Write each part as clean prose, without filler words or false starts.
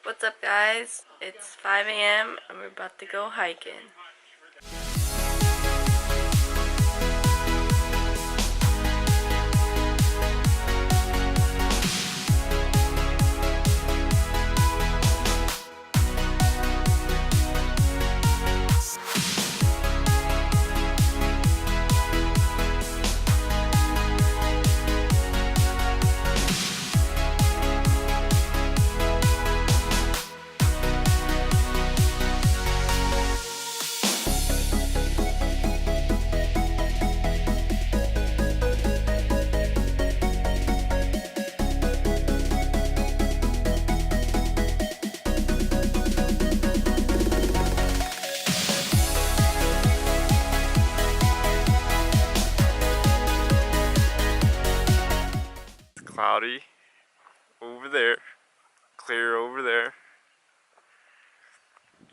What's up, guys? It's 5 a.m. and we're about to go hiking. Cloudy over there, clear over there,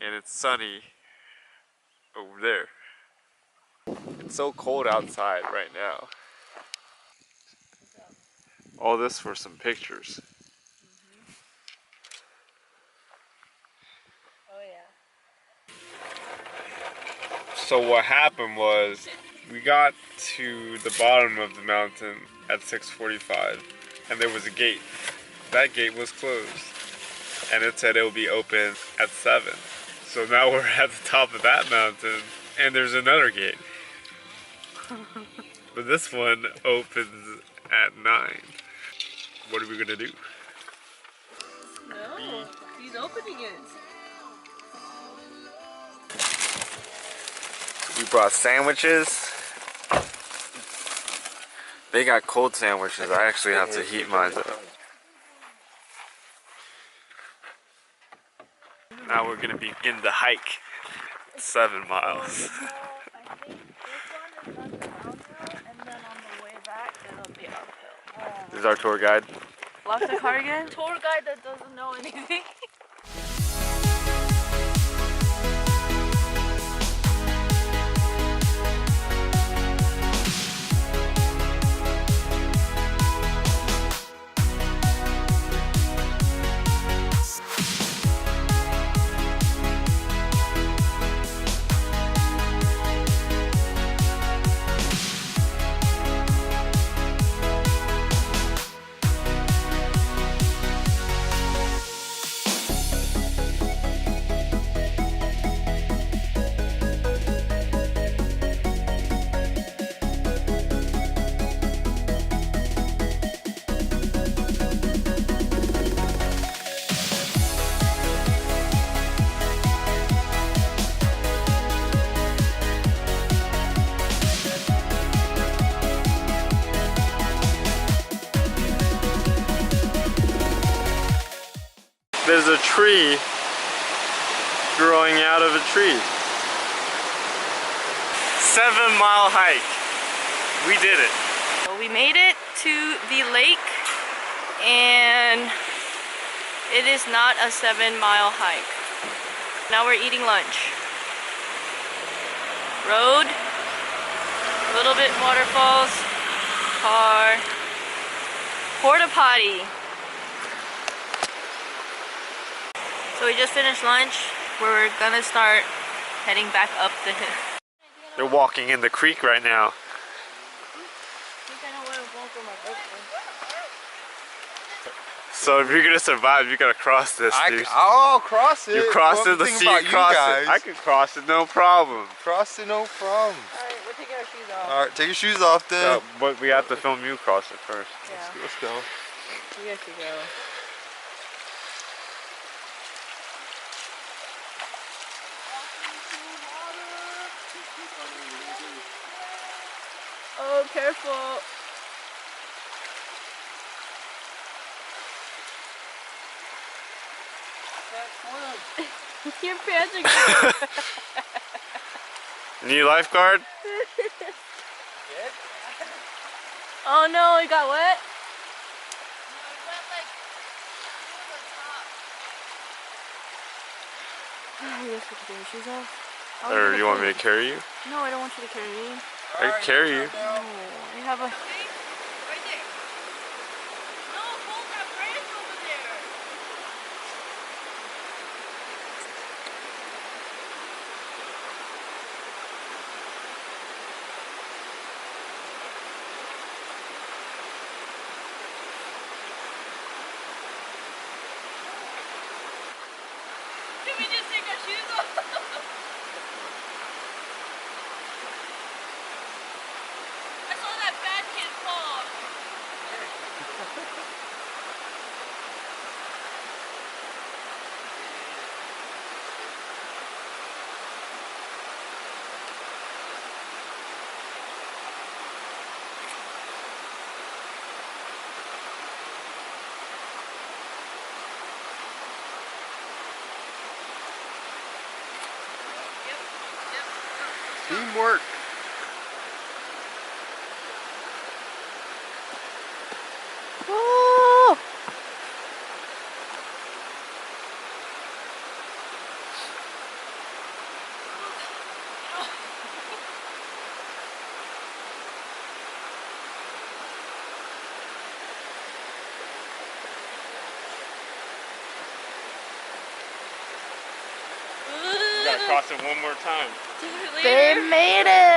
and it's sunny over there. It's so cold outside right now. All this for some pictures. Oh yeah. So what happened was we got to the bottom of the mountain at 6:45 and there was a gate. That gate was closed and it said it would be open at 7. So now we're at the top of that mountain and there's another gate. But this one opens at 9. What are we gonna do? No, he's opening it. We brought sandwiches. They got cold sandwiches. I actually have to heat mine up. Now we're gonna begin the hike. 7 miles. I think this one is downhill, and then on the way back it'll be uphill. This is our tour guide. Lost the cardigan? Tour guide that doesn't know anything. There's a tree growing out of a tree. 7-mile hike. We did it. So we made it to the lake, and it is not a 7-mile hike. Now we're eating lunch. Road, a little bit waterfalls, car, porta potty. So we just finished lunch. We're gonna start heading back up the hill. They're walking in the creek right now. So if you're gonna survive, you gotta cross this, dude. I'll cross it. You cross it, let's see you cross it. I can cross it, no problem. Cross it, no problem. Alright, we're taking our shoes off. Alright, take your shoes off then. No, but we have to film you cross it first. Yeah. Let's go. You guys should go. Oh, careful. Your pants are good. Need lifeguard? Oh no, it got wet? Oh, you guys have to take your shoes off. Or you want me to carry you? No, I don't want you to carry me. I can carry you. No, you have a... Right there. No, hold that branch over there. shoes off. I saw that bad kid fall. Teamwork. Woo! We gotta cross it one more time. They made it!